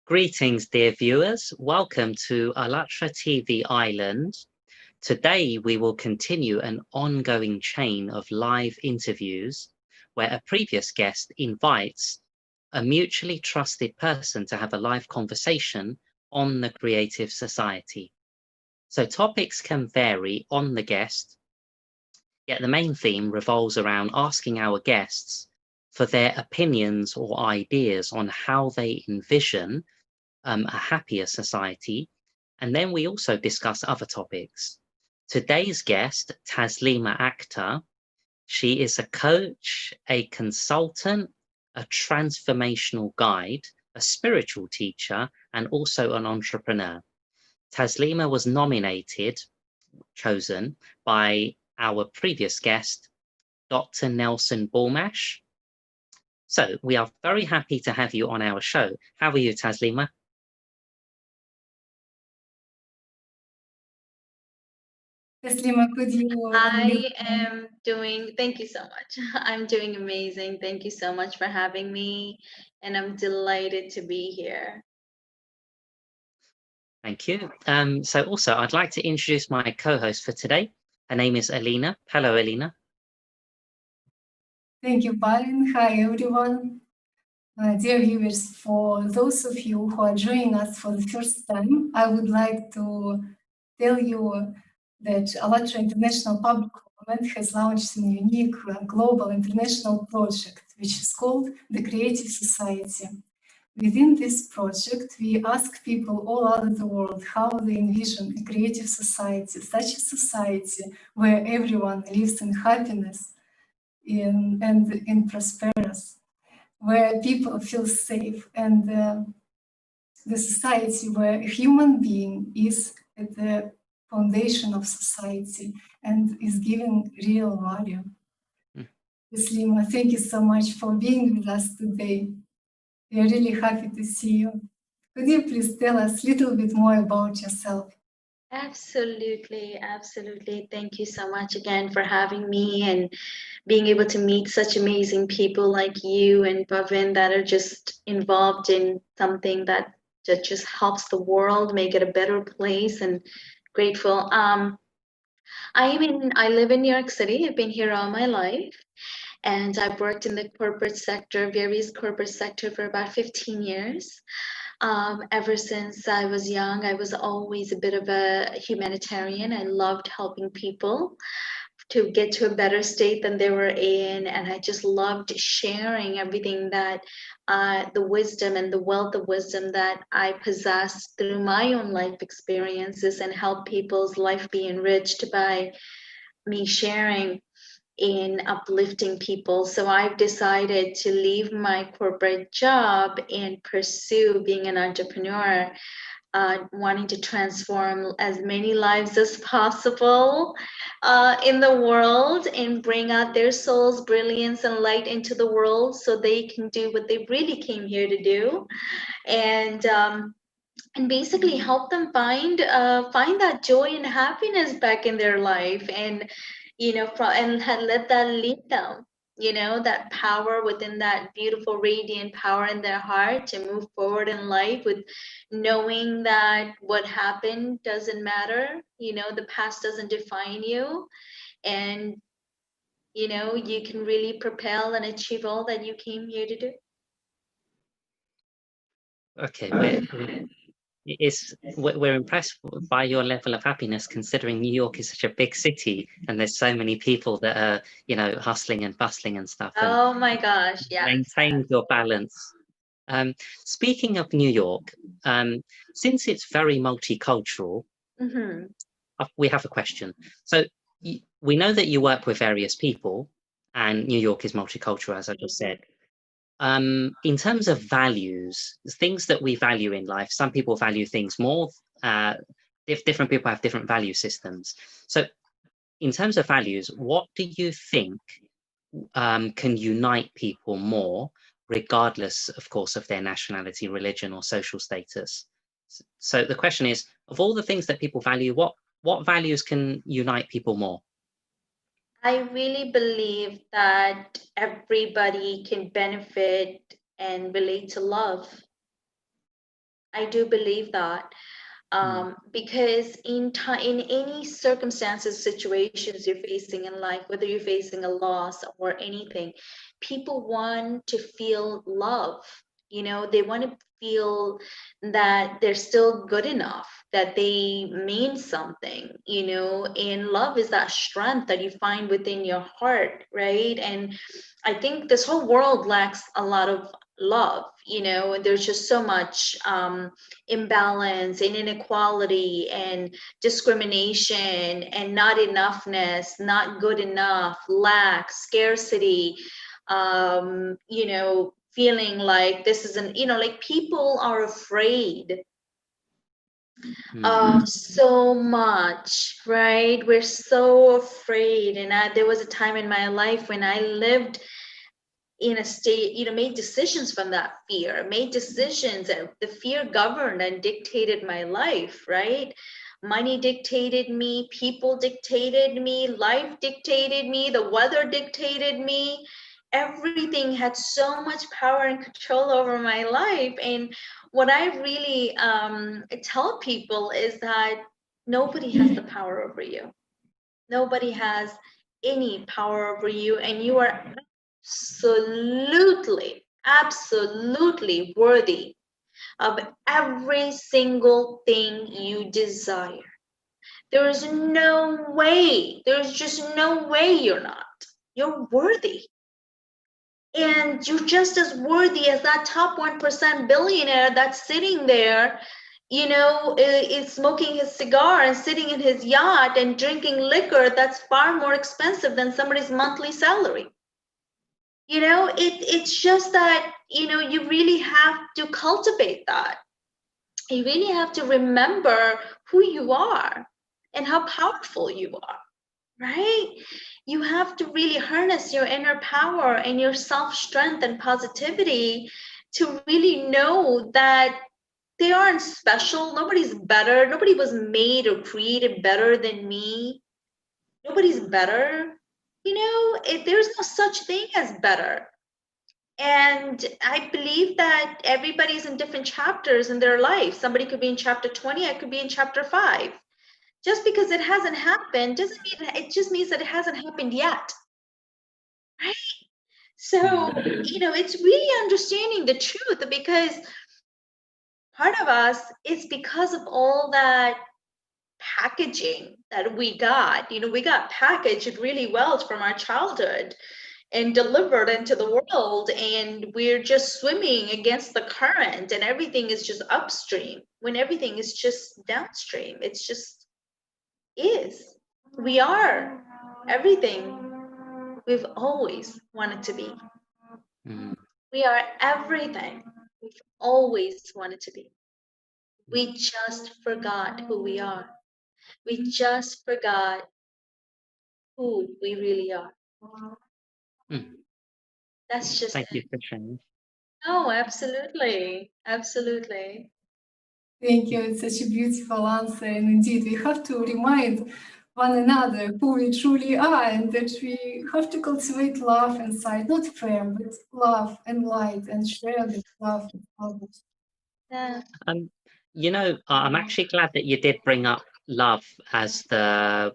Greetings, dear viewers. Welcome to ALLATRA TV Ireland. Today, we will continue an ongoing chain of live interviews where a previous guest invites a mutually trusted person to have a live conversation on the creative society. So topics can vary on the guest, yet the main theme revolves around asking our guests for their opinions or ideas on how they envision a happier society. And then we also discuss other topics. Today's guest, Taslima Akhter, she is a coach, a consultant, a transformational guide, a spiritual teacher, and also an entrepreneur. Taslima was chosen by our previous guest, Dr. Nelson Bormash. So we are very happy to have you on our show. How are you, Taslima? Taslima, could you? I am doing, thank you so much. I'm doing amazing. Thank you so much for having me. And I'm delighted to be here. Thank you. So also, I'd like to introduce my co-host for today. Her name is Alina. Hello, Alina. Thank you, Balin. Hi, everyone. Dear viewers, for those of you who are joining us for the first time, I would like to tell you that ALLATRA International Public Movement has launched a unique global international project, which is called the Creative Society. Within this project, we ask people all over the world how they envision a creative society, such a society where everyone lives in happiness and in prosperous, where people feel safe, and the society where a human being is at the foundation of society and is given real value. Taslima, thank you so much for being with us today. We are really happy to see you. Could you please tell us a little bit more about yourself? Absolutely, absolutely. Thank you so much again for having me and being able to meet such amazing people like you and Bhavin that are just involved in something that just helps the world make it a better place, and grateful. I live in New York City. I've been here all my life. And I've worked in the corporate sector, various corporate sector, for about 15 years. Ever since I was young, I was always a bit of a humanitarian. I loved helping people to get to a better state than they were in. And I just loved sharing everything that the wisdom and the wealth of wisdom that I possessed through my own life experiences, and help people's life be enriched by me sharing in uplifting people. So I've decided to leave my corporate job and pursue being an entrepreneur, wanting to transform as many lives as possible in the world and bring out their soul's brilliance and light into the world so they can do what they really came here to do. And basically help them find that joy and happiness back in their life, and let that lead them, that power within, that beautiful radiant power in their heart, to move forward in life with knowing that what happened doesn't matter. The past doesn't define you, and you can really propel and achieve all that you came here to do. Okay, we're impressed by your level of happiness, considering New York is such a big city and there's so many people that are, hustling and bustling and stuff. And Oh my gosh, yeah. maintain your balance. Speaking of New York, since it's very multicultural, we have a question. So we know that you work with various people, and New York is multicultural, as I just said. In terms of values, things that we value in life, some people value things more. If different people have different value systems. So in terms of values, what do you think can unite people more, regardless, of course, of their nationality, religion, or social status? So the question is, of all the things that people value, what values can unite people more? I really believe that everybody can benefit and relate to love. I do believe that. Because in any circumstances, situations you're facing in life, whether you're facing a loss or anything, people want to feel love. You know, they want to feel that they're still good enough, that they mean something, you know, and love is that strength that you find within your heart, right? And I think this whole world lacks a lot of love, you know, and there's just so much imbalance and inequality and discrimination and not enoughness, not good enough, lack, scarcity, you know, feeling like this isn't, you know, like people are afraid of so much, right? We're so afraid. And there was a time in my life when I lived in a state, you know, made decisions from that fear, made decisions, and the fear governed and dictated my life, right? Money dictated me, people dictated me, life dictated me, the weather dictated me. Everything had so much power and control over my life. And what I really tell people is that nobody has the power over you. Nobody has any power over you, and you are absolutely worthy of every single thing you desire. There is no way, there's just no way you're not. You're worthy. And you're just as worthy as that top 1% billionaire that's sitting there, you know, is smoking his cigar and sitting in his yacht and drinking liquor that's far more expensive than somebody's monthly salary. You know, it's just that, you know, you really have to cultivate that. You really have to remember who you are and how powerful you are, right? You have to really harness your inner power and your self-strength and positivity to really know that they aren't special. Nobody's better. Nobody was made or created better than me. Nobody's better. You know, there's no such thing as better. And I believe that everybody's in different chapters in their life. Somebody could be in chapter 20, I could be in chapter 5. Just because it hasn't happened doesn't mean, it just means that it hasn't happened yet. Right? So, you know, it's really understanding the truth, because part of us is because of all that packaging that we got. You know, we got packaged really well from our childhood and delivered into the world, and we're just swimming against the current, and everything is just upstream when everything is just downstream. It's just is. We are everything we've always wanted to be. We are everything we've always wanted to be. We just forgot who we are. We just forgot who we really are. That's just Thank you for sharing. Oh, absolutely. Absolutely. Thank you. It's such a beautiful answer. And indeed, we have to remind one another who we truly are, and that we have to cultivate love inside, not fear, but love and light, and share this love with others. Yeah. You know, I'm actually glad that you did bring up love as the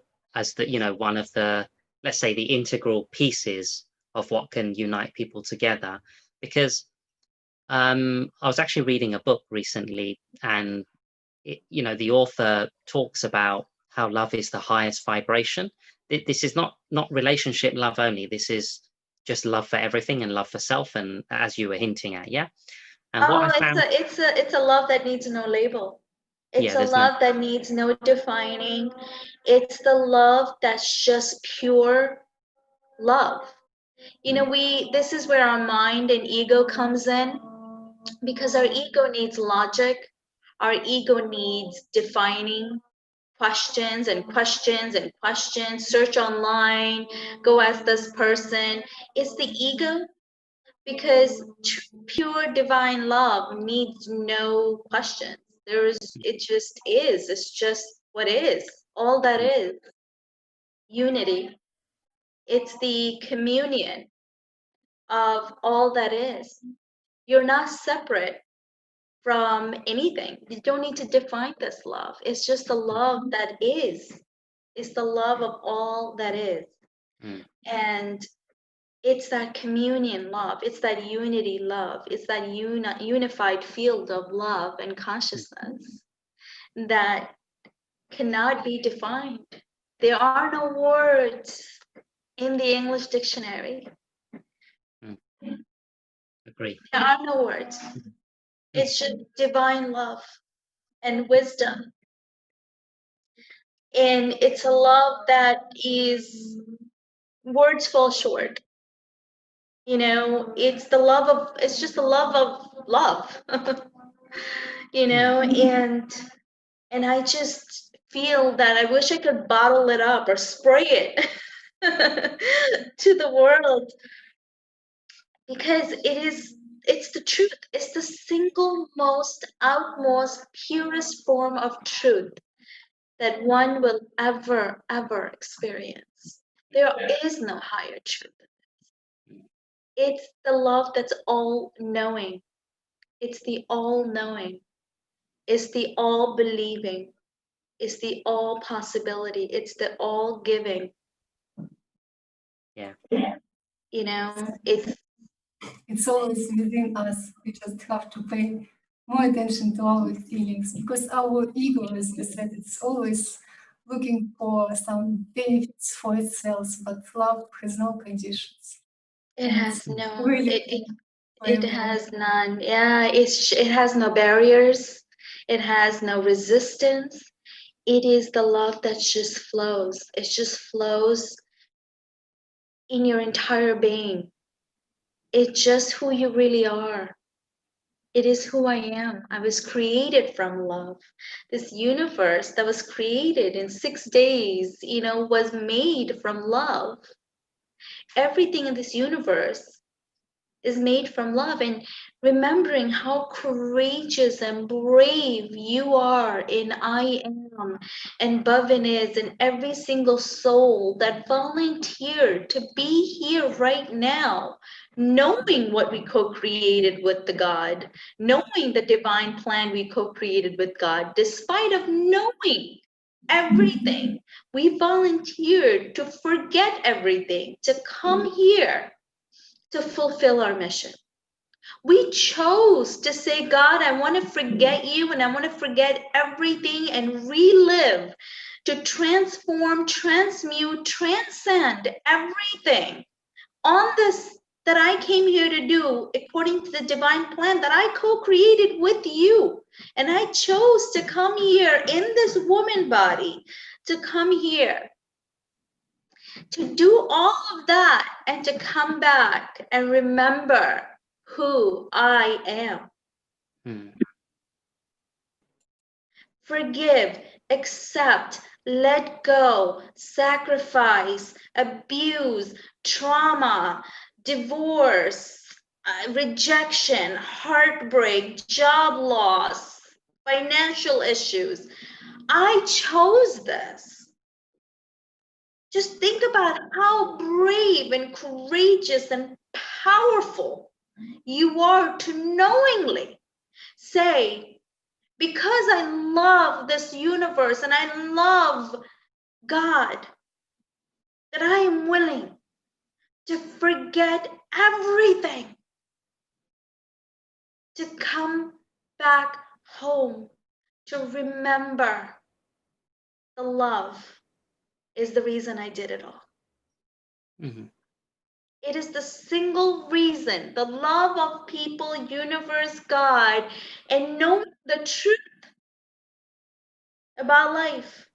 you know, one of the, let's say, the integral pieces of what can unite people together, because I was actually reading a book recently, and you know, the author talks about how love is the highest vibration. This is not relationship love only. This is just love for everything and love for self, and as you were hinting at, yeah. And what Oh, I found, it's a love that needs no label. It's yeah, a there's no, love that needs no defining. It's the love that's just pure love. You know, this is where our mind and ego comes in, because our ego needs logic. Our ego needs defining questions and questions and questions. Search online, go ask this person. It's the ego, because pure divine love needs no questions. It just is. It's just what is. All that is. Unity. It's the communion of all that is. You're not separate from anything. You don't need to define this love. It's just the love that is. It's the love of all that is. And it's that communion love. It's that unity love. It's that unified field of love and consciousness that cannot be defined. There are no words in the English dictionary. Agree. There are no words. It's just divine love and wisdom. And it's a love that is, words fall short. You know, it's the love of, it's just the love of love. You know, and I just feel that I wish I could bottle it up or spray it to the world, because it's the truth. It's the single most outmost purest form of truth that one will ever experience. There is no higher truth. It's the love that's all knowing. It's the all knowing. It's the all believing. It's the all possibility. It's the all giving. Yeah. You know, it's always within us. We just have to pay more attention to our feelings, because our ego, as you said, it's always looking for some benefits for itself, but love has no conditions. it has no, Really it has none. Yeah, it has no barriers. It has no resistance. It is the love that just flows. It just flows in your entire being. It's just who you really are. It is who I am. I was created from love. This universe that was created in 6 days, you know, was made from love. Everything in this universe is made from love. And remembering how courageous and brave you are in I am and Bhavin is, and every single soul that volunteered to be here right now, knowing what we co-created with the God, knowing the divine plan we co-created with God, despite of knowing everything, we volunteered to forget everything, to come here to fulfill our mission. We chose to say, God, I want to forget you, and I want to forget everything and relive, to transform, transmute, transcend everything on this that I came here to do according to the divine plan that I co-created with you. And I chose to come here in this woman body, to come here to do all of that and to come back and remember who I am. Forgive, accept, let go, sacrifice, abuse, trauma, divorce, rejection, heartbreak, job loss, financial issues. I chose this. Just think about how brave and courageous and powerful you are to knowingly say, because I love this universe and I love God, that I am willing to forget everything, to come back home, to remember the love is the reason I did it all. It is the single reason, the love of people, universe, God, and knowing the truth about life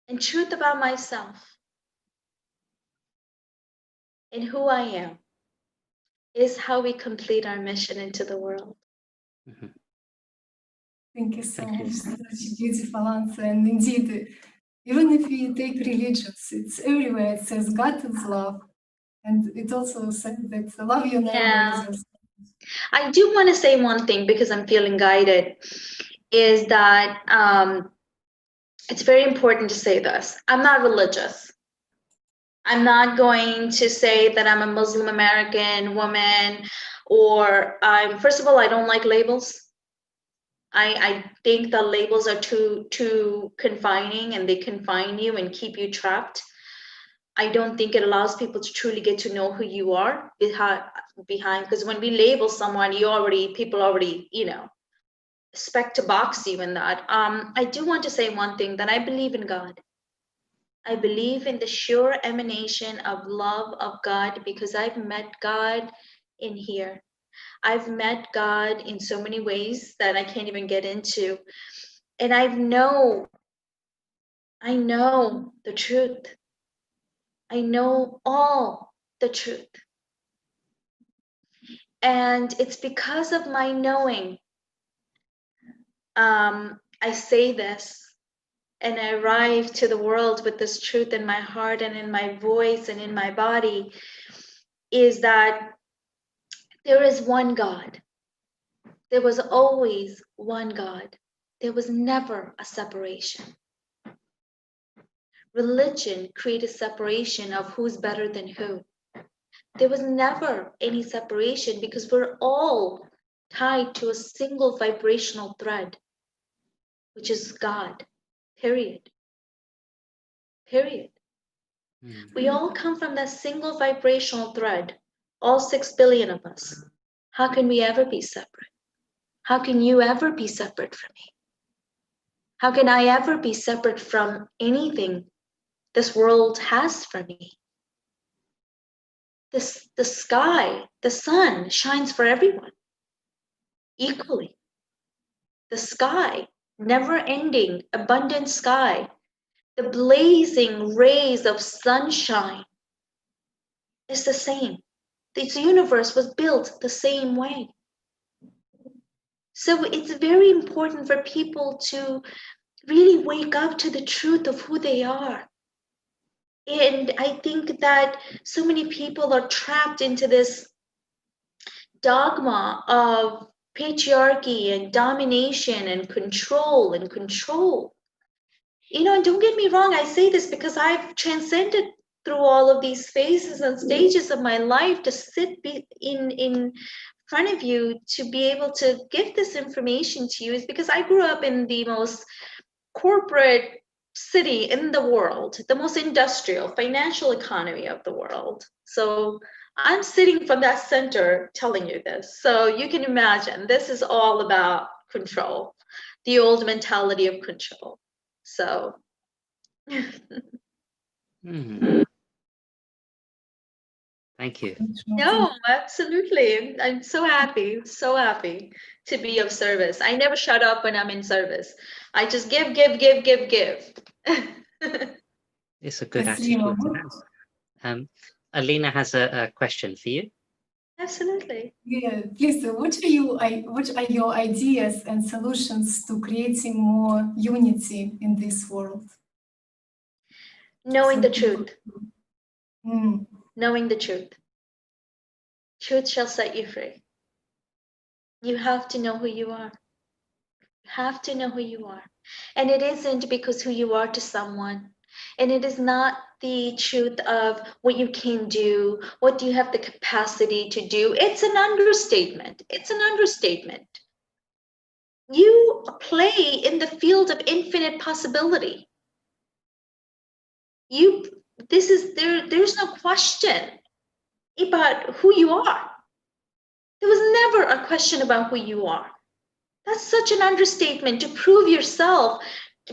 and truth about myself and who I am is how we complete our mission into the world. Thank you so much. Such a beautiful answer. And indeed, even if we take religions, it's everywhere. It says God is love. And it also says that love your neighbor as yourself. I do want to say one thing, because I'm feeling guided, is that it's very important to say this. I'm not religious. I'm not going to say that I'm a Muslim American woman, or first of all, I don't like labels. I think the labels are too confining, and they confine you and keep you trapped. I don't think it allows people to truly get to know who you are behind, because when we label someone, people already, expect to box you in that. I do want to say one thing, that I believe in God. I believe in the sure emanation of love of God, because I've met God in here. I've met God in so many ways that I can't even get into. And I know the truth. I know all the truth. And it's because of my knowing, I say this, and I arrive to the world with this truth in my heart and in my voice and in my body, is that there is one God. There was always one God. There was never a separation. Religion created separation of who's better than who. There was never any separation, because we're all tied to a single vibrational thread, which is God, period. Period. We all come from that single vibrational thread, all 6 billion of us. How can we ever be separate? How can you ever be separate from me? How can I ever be separate from anything this world has for me? The sky, the sun shines for everyone equally. The sky, never-ending, abundant sky, the blazing rays of sunshine is the same. This universe was built the same way. So it's very important for people to really wake up to the truth of who they are. And I think that so many people are trapped into this dogma of patriarchy and domination and control and control. And don't get me wrong, I say this because I've transcended through all of these phases and stages of my life to sit in front of you to be able to give this information to you, is because I grew up in the most corporate city in the world, the most industrial, financial economy of the world. So I'm sitting from that center telling you this. So you can imagine this is all about control, the old mentality of control. So Thank you. no, absolutely. I'm so happy to be of service. I never shut up when I'm in service. I just give. It's a good Taslima, attitude to have. Alina has a question for you. Absolutely. yeah, please, what are your ideas and solutions to creating more unity in this world? Knowing the truth. Mm. Knowing the truth. Truth shall set you free. You have to know who you are. You have to know who you are. And it isn't because who you are to someone. And it is not the truth of what you can do, what do you have the capacity to do. It's an understatement. It's an understatement. You play in the field of infinite possibility. There's no question about who you are. There was never a question about who you are. That's such an understatement, to prove yourself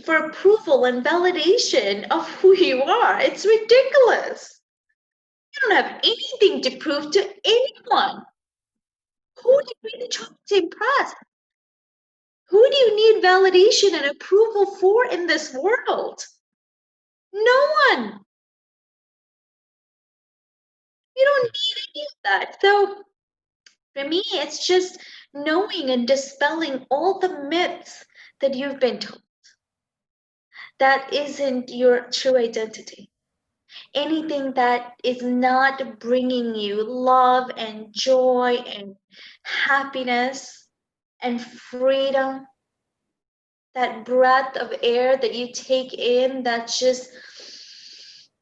for approval and validation of who you are. It's ridiculous. You don't have anything to prove to anyone. Who do you really try to impress? Who do you need validation and approval for in this world? No one. You don't need any of that. So for me, it's just knowing and dispelling all the myths that you've been told. That isn't your true identity. Anything that is not bringing you love and joy and happiness and freedom, that breath of air that you take in, that just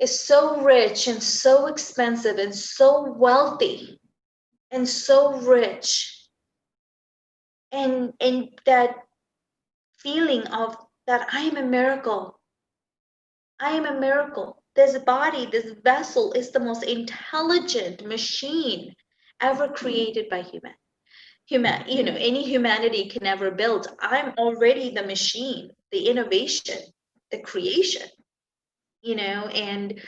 is so rich and so expensive and so wealthy and so rich, and that feeling of that I am a miracle. I am a miracle. This body, this vessel is the most intelligent machine ever created by any humanity can ever build. I'm already the machine, the innovation, the creation, and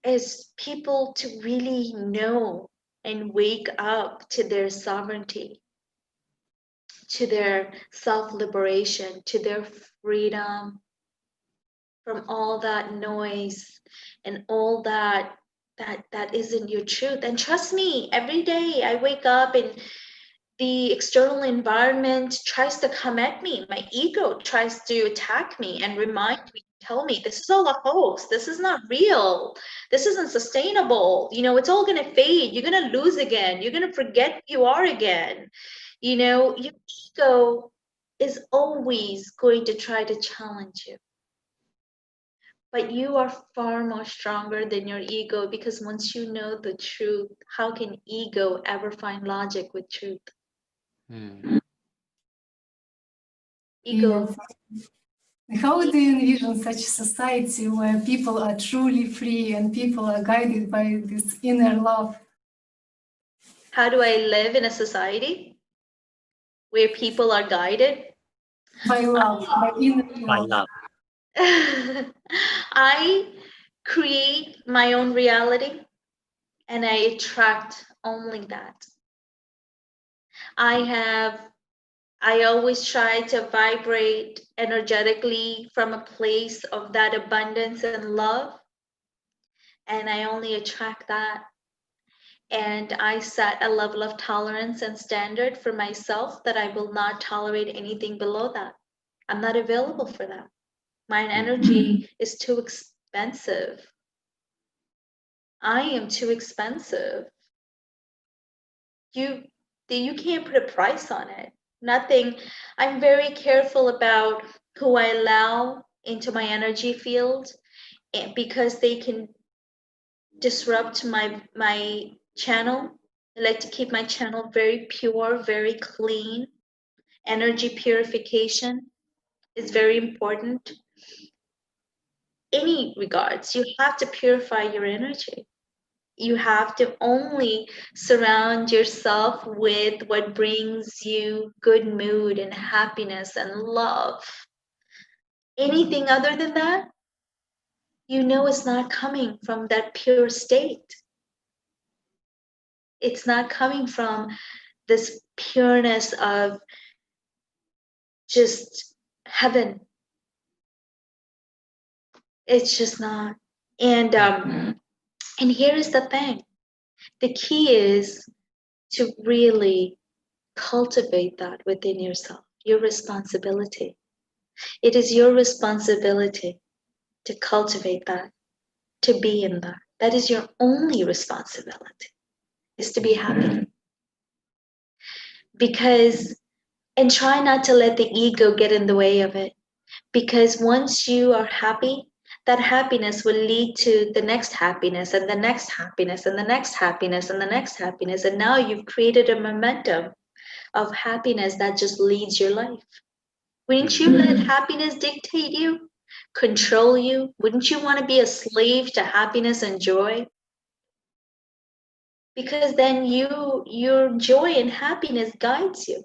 as people to really know and wake up to their sovereignty, to their self-liberation, to their freedom from all that noise and all that isn't your truth. And trust me, every day I wake up and the external environment tries to come at me. My ego tries to attack me and remind me, tell me, this is all a hoax. This is not real. This isn't sustainable. It's all going to fade. You're going to lose again. You're going to forget who you are again. Your ego is always going to try to challenge you. But you are far more stronger than your ego, because once you know the truth, how can ego ever find logic with truth? Ego. Yes. How do you envision such a society where people are truly free and people are guided by this inner love? How do I live in a society where people are guided? By love, by inner By love. love. I create my own reality and I attract only that. I always try to vibrate energetically from a place of that abundance and love, and I only attract that. And I set a level of tolerance and standard for myself that I will not tolerate anything below that. I'm not available for that. My energy is too expensive. I am too expensive. You can't put a price on it. Nothing. I'm very careful about who I allow into my energy field, because they can disrupt my channel. I like to keep my channel very pure, very clean. Energy purification is very important. Any regards, you have to purify your energy. You have to only surround yourself with what brings you good mood and happiness and love. Anything other than that, it's not coming from that pure state. It's not coming from this pureness of just heaven. It's just not. And here is the thing. The key is to really cultivate that within yourself, your responsibility. It is your responsibility to cultivate that, to be in that. That is your only responsibility, is to be happy. And try not to let the ego get in the way of it. Because once you are happy, that happiness will lead to the next happiness and the next happiness and the next happiness and the next happiness. And now you've created a momentum of happiness that just leads your life. Wouldn't you let happiness dictate you, control you? Wouldn't you want to be a slave to happiness and joy? Because then your joy and happiness guides you.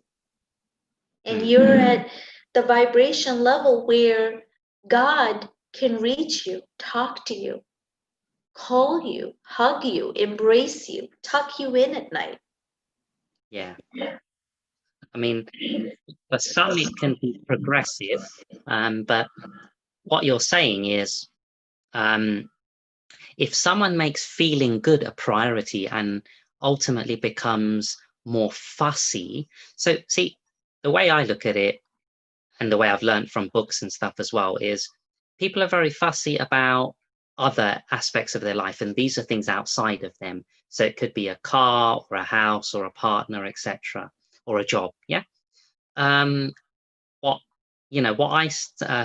And you're at the vibration level where God can reach you, talk to you, call you, hug you, embrace you, tuck you in at night. Yeah. I mean, for some it can be progressive, but what you're saying is, if someone makes feeling good a priority and ultimately becomes more fussy. So see, the way I look at it, and the way I've learned from books and stuff as well, is people are very fussy about other aspects of their life, and these are things outside of them. So it could be a car or a house or a partner, etc., or a job. Yeah. What I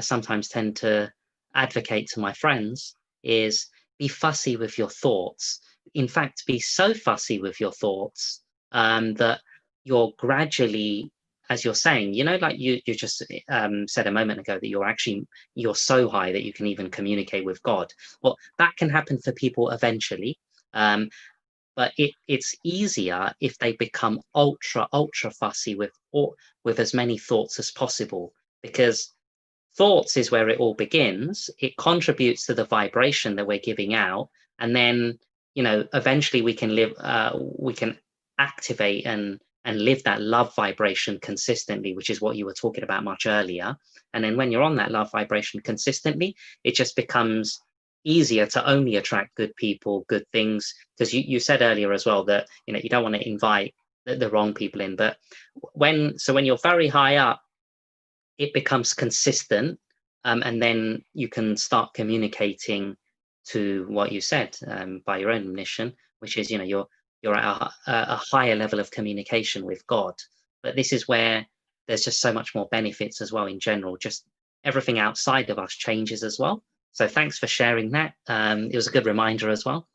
sometimes tend to advocate to my friends is be fussy with your thoughts. In fact, be so fussy with your thoughts that you're gradually, as you're saying, like you just said a moment ago, that you're so high that you can even communicate with God. Well, that can happen for people eventually. But it's easier if they become ultra fussy with as many thoughts as possible, because thoughts is where it all begins. It contributes to the vibration that we're giving out, and then eventually we can activate and live that love vibration consistently, which is what you were talking about much earlier. And then when you're on that love vibration consistently, it just becomes easier to only attract good people, good things, because you said earlier as well that you don't want to invite the wrong people in. But when you're very high up, it becomes consistent, and then you can start communicating to what you said, by your own mission, which is you're at a higher level of communication with God. But this is where there's just so much more benefits as well in general. Just everything outside of us changes as well. So thanks for sharing that. It was a good reminder as well.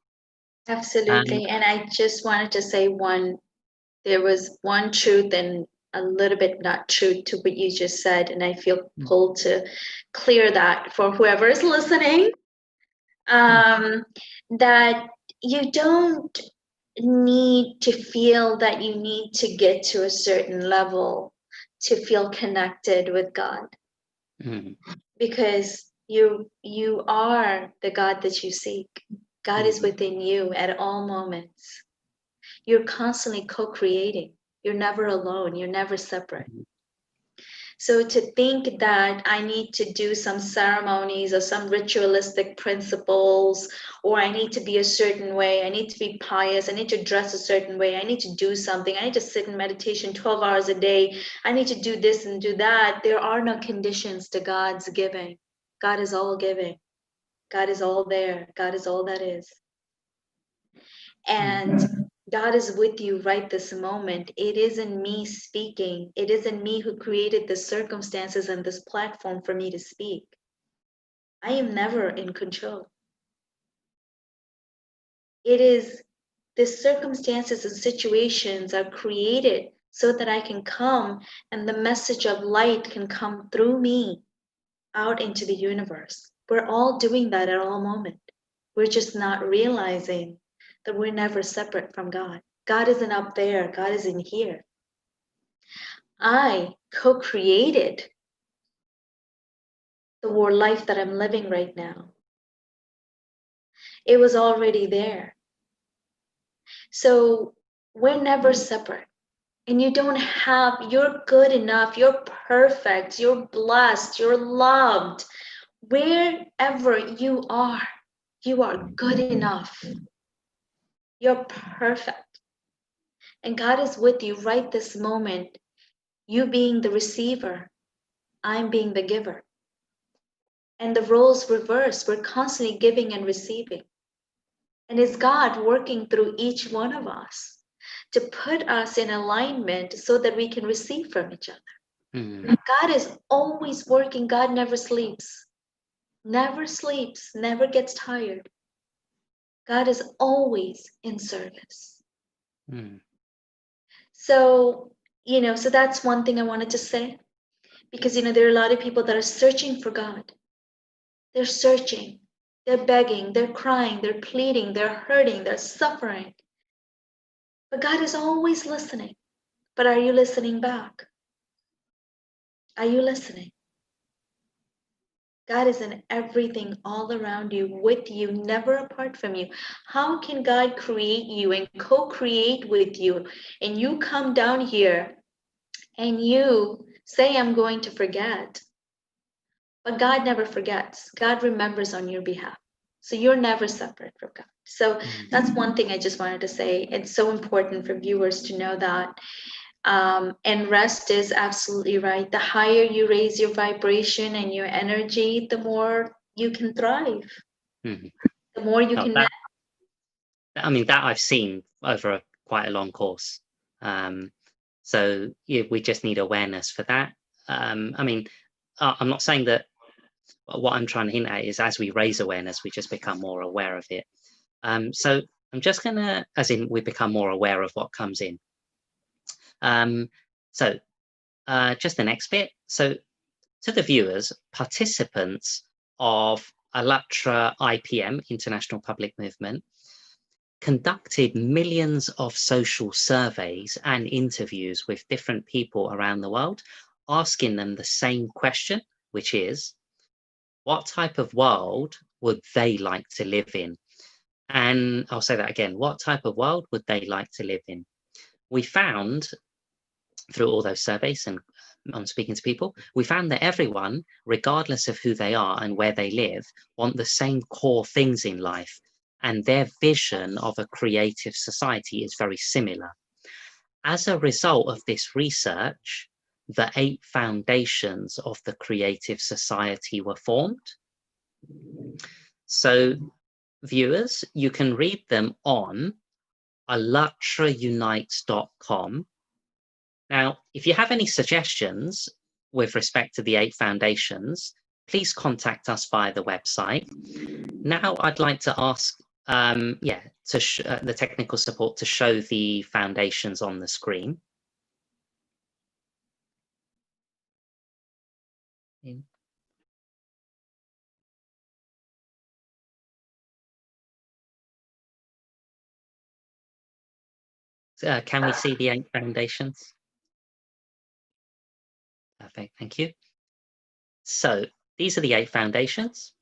Absolutely. And I just wanted to say there was one truth and a little bit not truth to what you just said. And I feel pulled to clear that for whoever is listening, that you don't need to feel that you need to get to a certain level to feel connected with God. Because you are the God that you seek. God is within you at all moments. You're constantly co-creating. You're never alone. You're never separate. So to think that I need to do some ceremonies or some ritualistic principles, or I need to be a certain way, I need to be pious, I need to dress a certain way, I need to do something, I need to sit in meditation 12 hours a day, I need to do this and do that. There are no conditions to God's giving. God is all giving. God is all there. God is all that is. And God is with you right this moment. It isn't me speaking. It isn't me who created the circumstances and this platform for me to speak. I am never in control. It is the circumstances and situations are created so that I can come and the message of light can come through me out into the universe. We're all doing that at all moments. We're just not realizing that we're never separate from God. God isn't up there. God is in here. I co-created the war life that I'm living right now. It was already there. So we're never separate. And you don't have, you're good enough, you're perfect, you're blessed, you're loved. Wherever you are good enough. You're perfect. And God is with you right this moment. You being the receiver, I'm being the giver. And the roles reverse. We're constantly giving and receiving. And it's God working through each one of us to put us in alignment so that we can receive from each other. God is always working. God never sleeps. Never sleeps, never gets tired. God is always in service. So, so that's one thing I wanted to say. Because, there are a lot of people that are searching for God. They're searching, they're begging, they're crying, they're pleading, they're hurting, they're suffering. But God is always listening. But are you listening back? Are you listening? God is in everything all around you, with you, never apart from you. How can God create you and co-create with you, and you come down here and you say, I'm going to forget? But God never forgets. God remembers on your behalf. So you're never separate from God. So that's one thing I just wanted to say. It's so important for viewers to know that. And rest is absolutely right. The higher you raise your vibration and your energy, the more you can thrive. The more you can. That I've seen over quite a long course. So we just need awareness for that. I'm not saying that But what I'm trying to hint at is as we raise awareness, we just become more aware of it. So I'm just going to, as in we become more aware of what comes in. So just the next bit. So to the viewers, participants of ALLATRA IPM, International Public Movement, conducted millions of social surveys and interviews with different people around the world, asking them the same question, which is, what type of world would they like to live in? And I'll say that again, what type of world would they like to live in? We found through all those surveys and on speaking to people, we found that everyone, regardless of who they are and where they live, want the same core things in life. And their vision of a creative society is very similar. As a result of this research, the 8 foundations of the creative society were formed. So viewers, you can read them on allatraunites.com. Now, if you have any suggestions with respect to the 8 foundations, please contact us via the website. Now, I'd like to ask the technical support to show the foundations on the screen. Can we see the 8 foundations? Perfect, thank you. So these are the 8 foundations: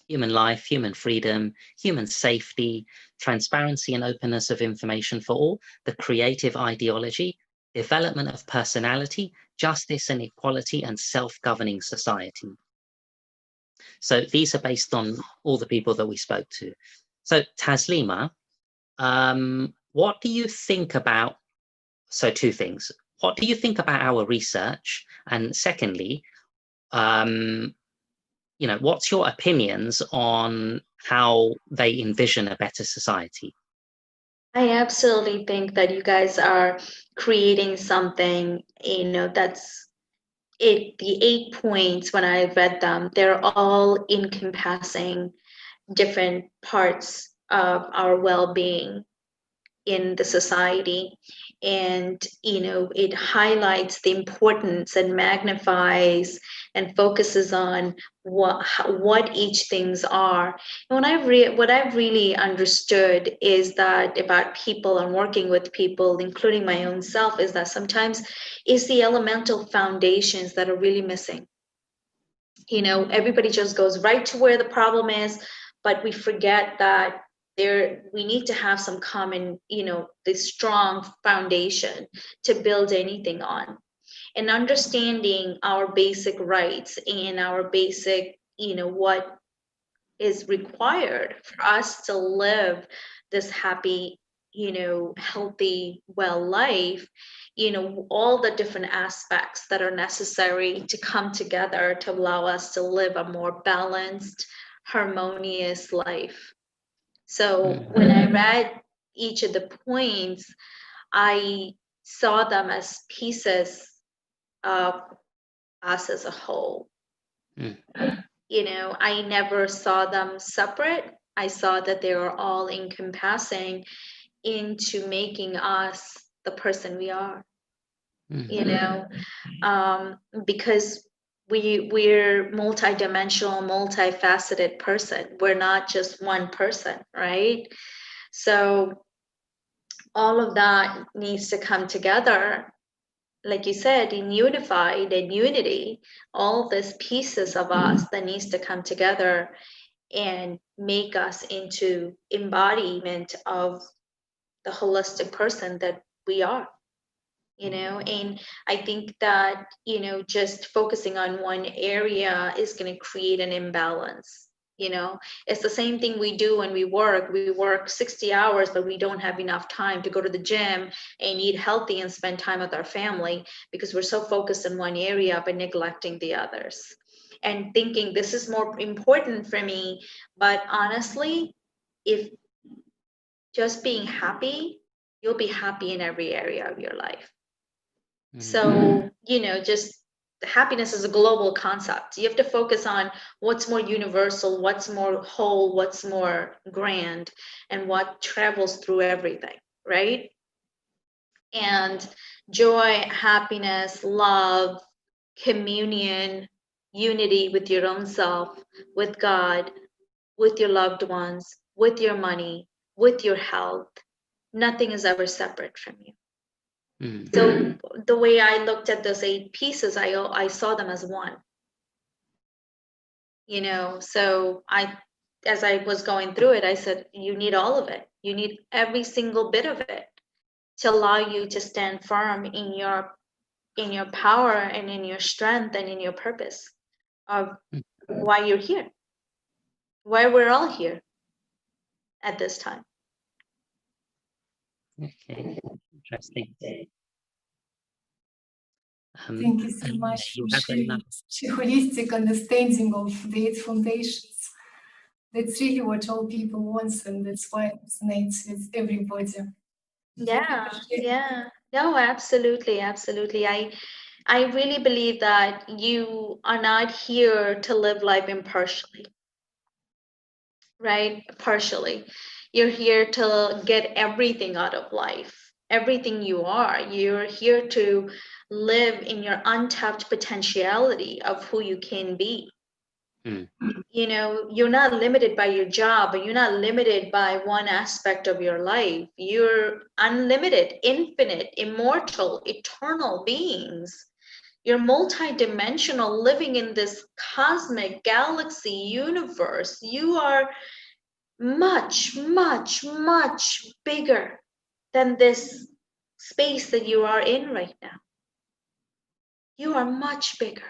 human life, human freedom, human safety, transparency and openness of information for all, the creative ideology, development of personality, justice and equality, and self-governing society. So these are based on all the people that we spoke to. So Taslima, what do you think about, so 2 things. What do you think about our research? And secondly, what's your opinions on how they envision a better society? I absolutely think that you guys are creating something, that's it. The 8 points, when I read them, they're all encompassing different parts of our well-being in the society. And it highlights the importance and magnifies and focuses on what each things are. And what I've really understood is that about people and working with people, including my own self, is that sometimes it's the elemental foundations that are really missing. Everybody just goes right to where the problem is, but we forget that we need to have some common, the strong foundation to build anything on. And understanding our basic rights and our basic, what is required for us to live this happy, healthy, well life, all the different aspects that are necessary to come together to allow us to live a more balanced, harmonious life. So when I read each of the points, I saw them as pieces of us as a whole. I never saw them separate. I saw that they were all encompassing into making us the person we are. Because we're multidimensional, multifaceted person. We're not just one person, right? So all of that needs to come together, like you said, in unified and unity, all these pieces of us that needs to come together and make us into embodiment of the holistic person that we are. And I think that just focusing on one area is going to create an imbalance. It's the same thing we do when we work 60 hours, but we don't have enough time to go to the gym and eat healthy and spend time with our family because we're so focused in one area but neglecting the others and thinking this is more important for me. But honestly, if just being happy, you'll be happy in every area of your life. So, just happiness is a global concept. You have to focus on what's more universal, what's more whole, what's more grand, and what travels through everything, right? And joy, happiness, love, communion, unity with your own self, with God, with your loved ones, with your money, with your health. Nothing is ever separate from you. So the way I looked at those 8 pieces, I saw them as one. You know, so as I was going through it, I said, you need all of it. You need every single bit of it to allow you to stand firm in your power and in your strength and in your purpose of why you're here, why we're all here at this time. Okay, interesting. Thank you so much you for have sharing another. such a holistic understanding of the 8 foundations. That's really what all people want, and that's why it resonates with everybody. Yeah. No, absolutely. I really believe that you are not here to live life impartially, right? Partially. You're here to get everything out of life, everything you are. You're here to live in your untapped potentiality of who you can be. You know, you're not limited by your job, or you're not limited by one aspect of your life. You're unlimited, infinite, immortal, eternal beings. You're multidimensional, living in this cosmic galaxy universe. You are much, much, much bigger than this space that you are in right now. You are much bigger.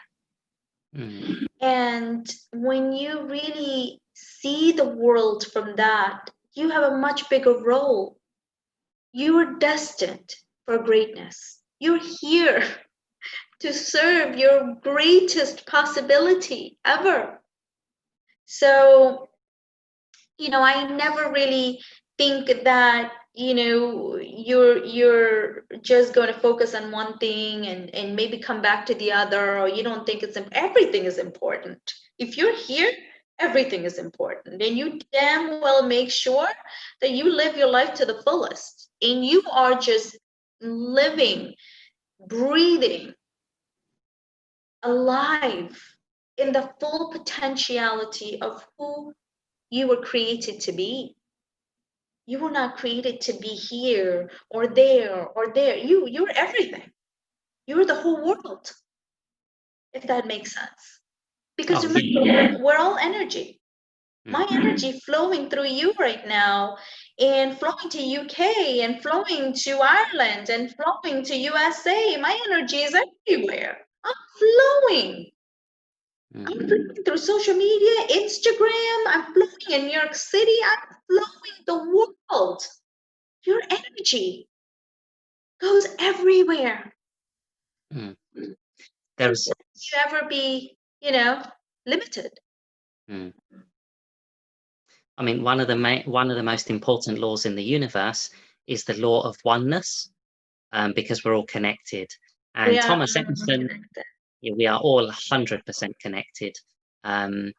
And when you really see the world from that, you have a much bigger role. You are destined for greatness. You're here to serve your greatest possibility ever. So, you know, I never really think that, you know, you're just going to focus on one thing and maybe come back to the other, or you don't think everything is important. If you're here, everything is important, and you damn well make sure that you live your life to the fullest, and you are just living, breathing, alive in the full potentiality of who you were created to be. You were not created to be here or there or there. You're everything. You're the whole world, if that makes sense. Because remember, we're all energy. My energy flowing through you right now, and flowing to UK, and flowing to Ireland, and flowing to USA. My energy is everywhere. I'm flowing. I'm flowing through social media, Instagram. I'm flowing in New York City. I'm flowing the world. Your energy goes everywhere. There's you ever be, you know, limited. I mean, one of the most important laws in the universe is the law of oneness, because we're all connected. And Thomas Edison, we are all 100% connected. And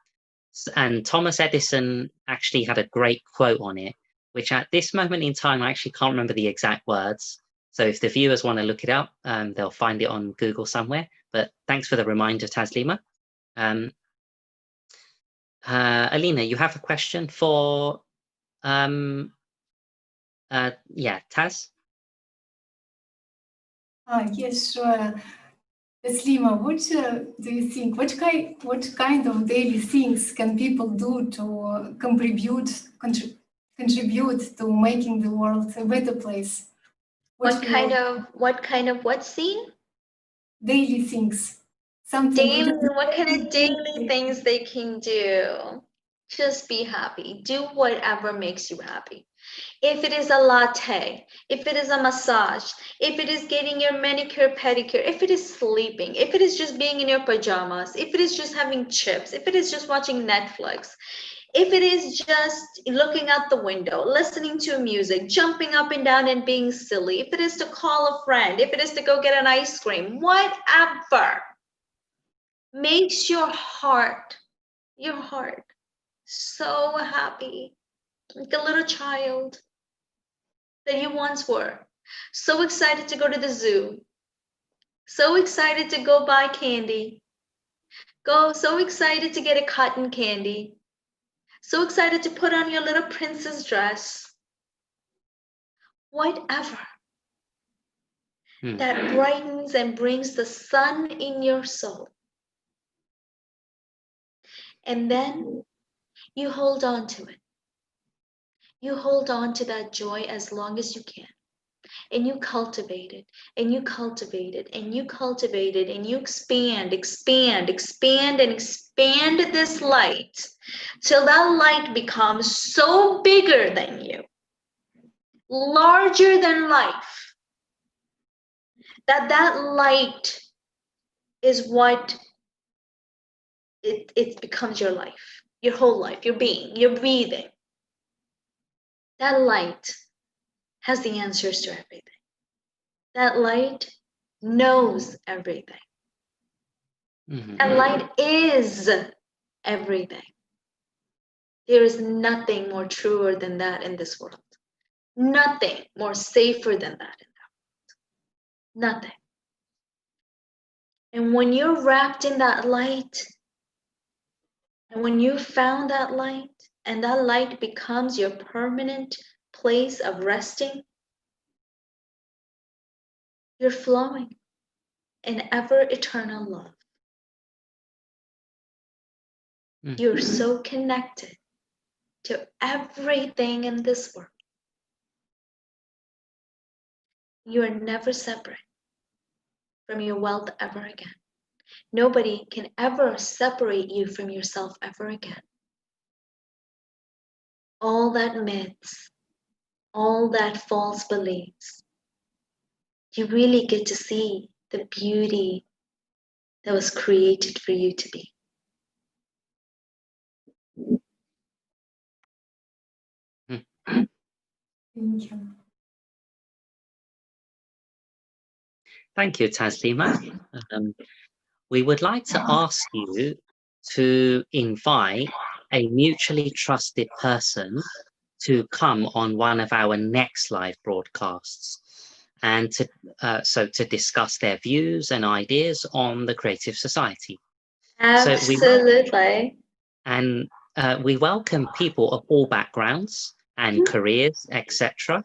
Thomas Edison actually had a great quote on it, which at this moment in time, I actually can't remember the exact words. So if the viewers want to look it up, they'll find it on Google somewhere. But thanks for the reminder, Taslima. Alina, you have a question for, yeah, Taz? Yes, sure. Taslima, what do you think? What kind of daily things can people do to contribute to making the world a better place? What kind of what scene? Daily things. What kind of daily things they can do? Just be happy. Do whatever makes you happy. If it is a latte, if it is a massage, if it is getting your manicure, pedicure, if it is sleeping, if it is just being in your pajamas, if it is just having chips, if it is just watching Netflix, if it is just looking out the window, listening to music, jumping up and down and being silly, if it is to call a friend, if it is to go get an ice cream, whatever. makes your heart so happy, like a little child that you once were. So excited to go to the zoo, so excited to go buy candy, so excited to get a cotton candy, so excited to put on your little princess dress, whatever. That brightens and brings the sun in your soul. And then you hold on to it. You hold on to that joy as long as you can. And you cultivate it, and you cultivate it, and you cultivate it, and you expand this light till that light becomes so bigger than you, larger than life, that light is what it becomes your life, your whole life, your being, your breathing. That light has the answers to everything. That light knows everything. And light is everything. There is nothing more truer than that in this world. Nothing more safer than that in that world. Nothing. And when you're wrapped in that light, and when you found that light, and that light becomes your permanent place of resting, you're flowing in ever eternal love. You're so connected to everything in this world. You are never separate from your wealth ever again. Nobody can ever separate you from yourself ever again. All that myths, all that false beliefs, you really get to see the beauty that was created for you to be. Thank you. Thank you, Taslima. We would like to ask you to invite a mutually trusted person to come on one of our next live broadcasts, and to discuss their views and ideas on the Creative Society. Absolutely. We welcome people of all backgrounds and careers, etc.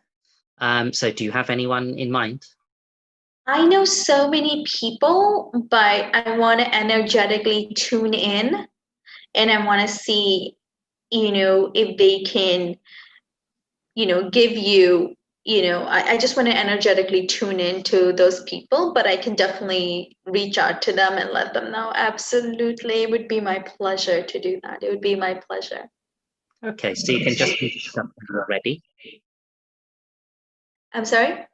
So do you have anyone in mind? I know so many people, but I want to energetically tune in, and I want to see, if they can, give you, I just want to energetically tune into those people, but I can definitely reach out to them and let them know. Absolutely. It would be my pleasure to do that. It would be my pleasure. Okay, so you can just contact us when you're ready. I'm sorry?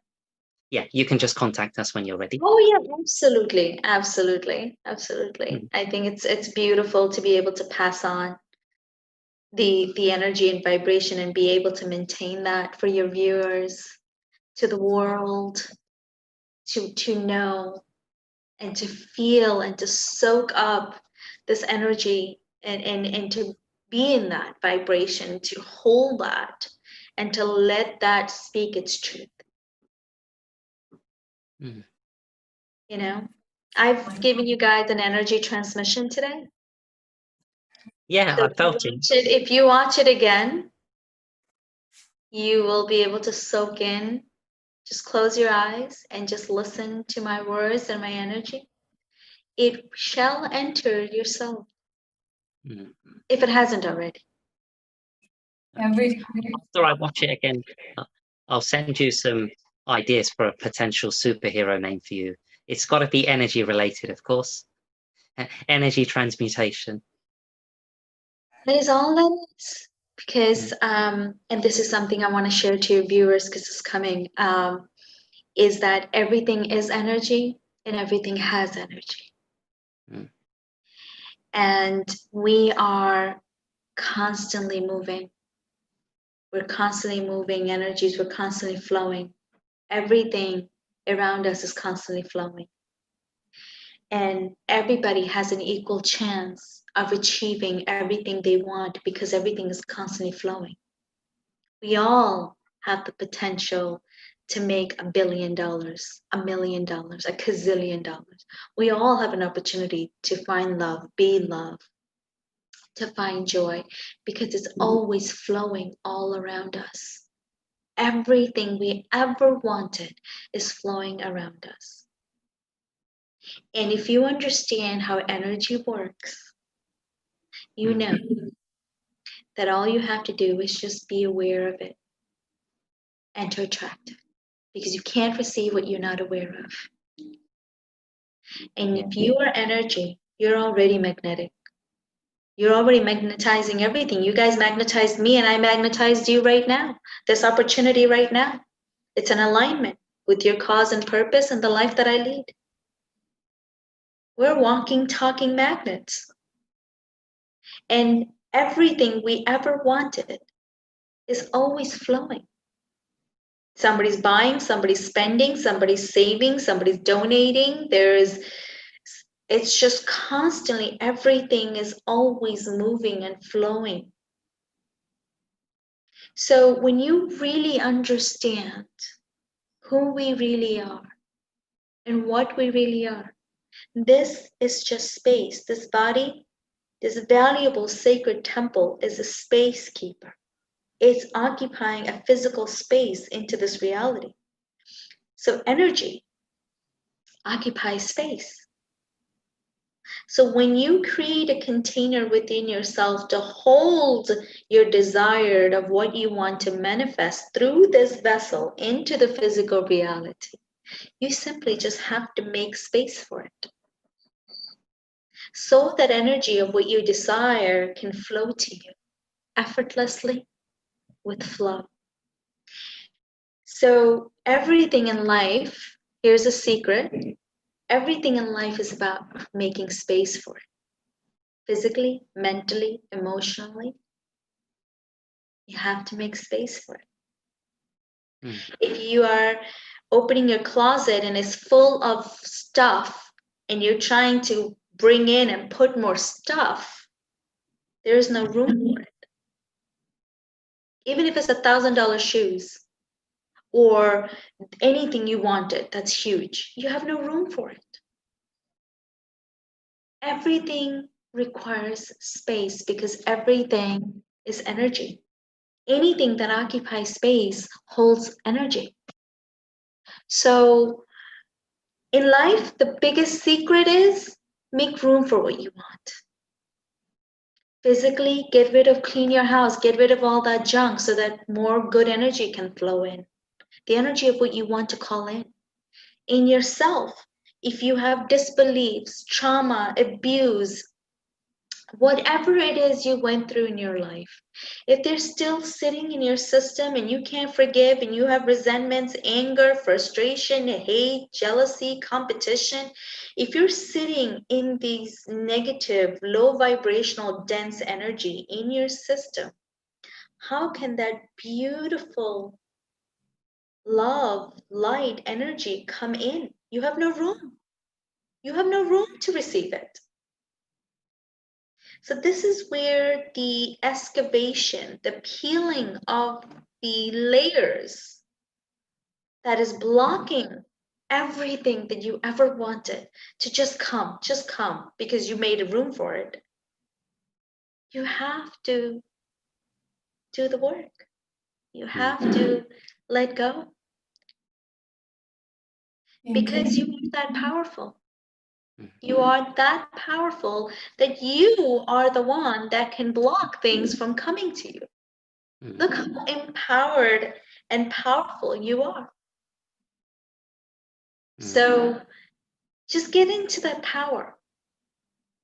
Yeah, you can just contact us when you're ready. Oh yeah, absolutely. Absolutely. Absolutely. I think it's beautiful to be able to pass on the energy and vibration and be able to maintain that for your viewers, to the world, to know and to feel and to soak up this energy and to be in that vibration, to hold that and to let that speak its truth. I've given you guys an energy transmission today. Yeah, So I felt it. if you watch it again, you will be able to soak in. Just close your eyes and just listen to my words and my energy. It shall enter your soul, if it hasn't already. After I watch it again, I'll send you some ideas for a potential superhero name for you. It's got to be energy related, of course. Energy transmutation. That is all that is. Because, and this is something I want to share to your viewers because it's coming, is that everything is energy and everything has energy. And we are constantly moving. We're constantly moving energies. We're constantly flowing. Everything around us is constantly flowing. And everybody has an equal chance of achieving everything they want because everything is constantly flowing. We all have the potential to make $1 billion, $1 million, a gazillion dollars. We all have an opportunity to find love, be love, to find joy, because it's always flowing all around us. Everything we ever wanted is flowing around us. And if you understand how energy works, you know that all you have to do is just be aware of it and to attract it, because you can't receive what you're not aware of. And if you are energy, you're already magnetic. You're already magnetizing everything. You guys magnetized me and I magnetized you right now. This opportunity right now. It's an alignment with your cause and purpose and the life that I lead. We're walking, talking magnets. And everything we ever wanted is always flowing. Somebody's buying, somebody's spending, somebody's saving, somebody's donating. It's just constantly, everything is always moving and flowing. So when you really understand who we really are and what we really are, this is just space. This body, this valuable sacred temple, is a space keeper. It's occupying a physical space into this reality. So energy occupies space. So when you create a container within yourself to hold your desire of what you want to manifest through this vessel into the physical reality, you simply just have to make space for it. So that energy of what you desire can flow to you effortlessly with flow. So everything in life, here's a secret, everything in life is about making space for it. Physically, mentally, emotionally, you have to make space for it. If you are opening your closet and it's full of stuff and you're trying to bring in and put more stuff, there is no room for it. Even if it's $1,000 shoes or anything you wanted that's huge, you have no room for it. Everything requires space because everything is energy. Anything that occupies space holds energy. So in life, the biggest secret is make room for what you want. Physically, get rid of, clean your house, get rid of all that junk so that more good energy can flow in. The energy of what you want to call in. In yourself, if you have disbeliefs, trauma, abuse, whatever it is you went through in your life, if they're still sitting in your system and you can't forgive and you have resentments, anger, frustration, hate, jealousy, competition, if you're sitting in these negative, low vibrational, dense energy in your system, how can that beautiful love, light, energy come in? You have no room. You have no room to receive it. So this is where the excavation, the peeling of the layers that is blocking everything that you ever wanted to just come because you made a room for it. You have to do the work. You have to let go. Because you are that powerful. You are that powerful that you are the one that can block things from coming to you. Look how empowered and powerful you are. So just get into that power.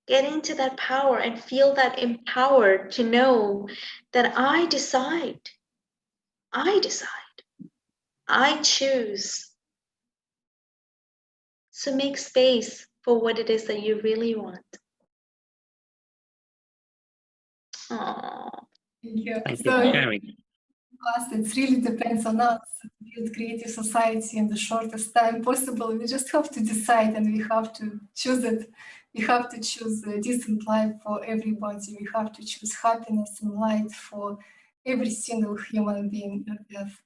Get into that power and feel that empowered to know that I decide. I decide. I choose. So make space for what it is that you really want. Aww. Thank you. Thank you for sharing. us. It really depends on us to build creative society in the shortest time possible. We just have to decide, and we have to choose it. We have to choose a decent life for everybody. We have to choose happiness and light for every single human being on earth.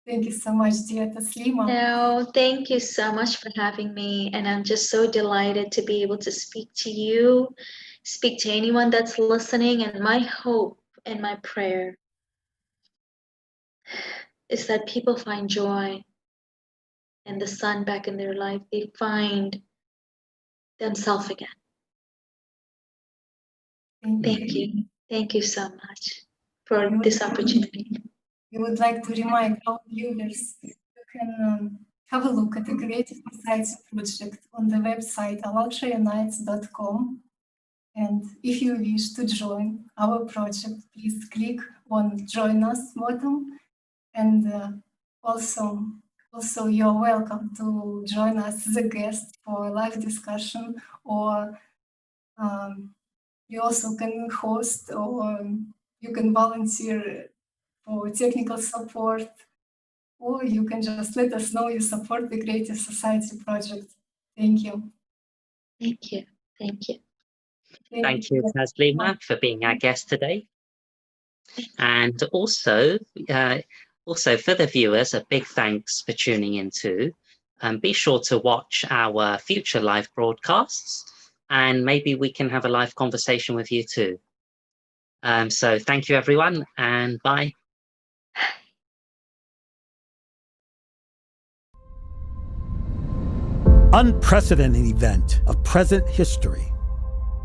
Thank you so much, dear Taslima. No, thank you so much for having me. And I'm just so delighted to be able to speak to you, speak to anyone that's listening. And my hope and my prayer is that people find joy and the sun back in their life. They find themselves again. Thank you. Thank you so much for this opportunity. We would like to remind our viewers you can have a look at the Creative Society project on the website ALLATRAUnites.com. And if you wish to join our project, please click on Join Us button. And also you're welcome to join us as a guest for a live discussion, or you also can host, or you can volunteer for technical support, or you can just let us know you support the Creative Society project. Thank you. Thank you. Thank you. Thank you, Taslima, for being our guest today. And also for the viewers, a big thanks for tuning in too. Be sure to watch our future live broadcasts, and maybe we can have a live conversation with you too. So thank you, everyone, and bye. Unprecedented event of present history.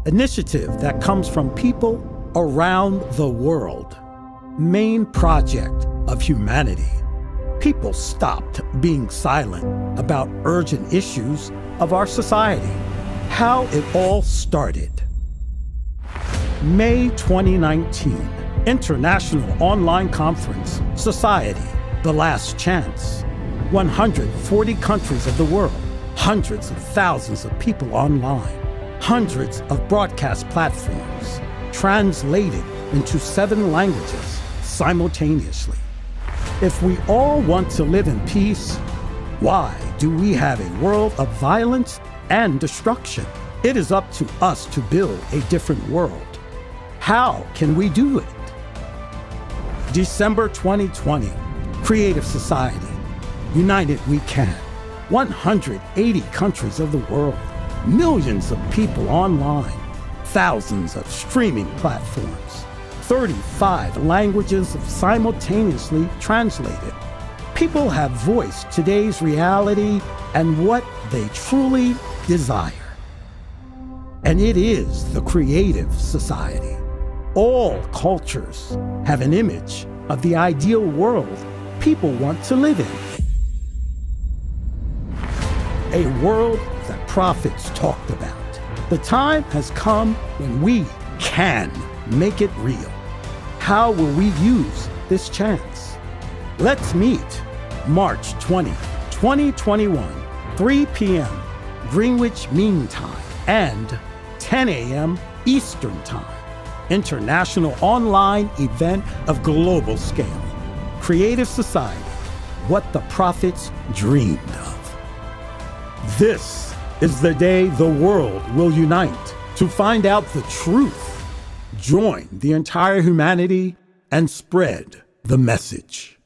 Initiative that comes from people around the world. Main project of humanity. People stopped being silent about urgent issues of our society. How it all started. May 2019, International Online Conference, Society, The Last Chance. 140 countries of the world, hundreds of thousands of people online, hundreds of broadcast platforms, translated into 7 languages simultaneously. If we all want to live in peace, why do we have a world of violence and destruction? It is up to us to build a different world. How can we do it? December 2020, Creative Society. United we can. 180 countries of the world. Millions of people online. Thousands of streaming platforms. 35 languages simultaneously translated. People have voiced today's reality and what they truly desire. And it is the Creative Society. All cultures have an image of the ideal world people want to live in. A world that prophets talked about. The time has come when we can make it real. How will we use this chance? Let's meet March 20, 2021, 3 p.m. Greenwich Mean Time and 10 a.m. Eastern Time. International online event of global scale. Creative Society, what the prophets dreamed of. This is the day the world will unite to find out the truth, join the entire humanity, and spread the message.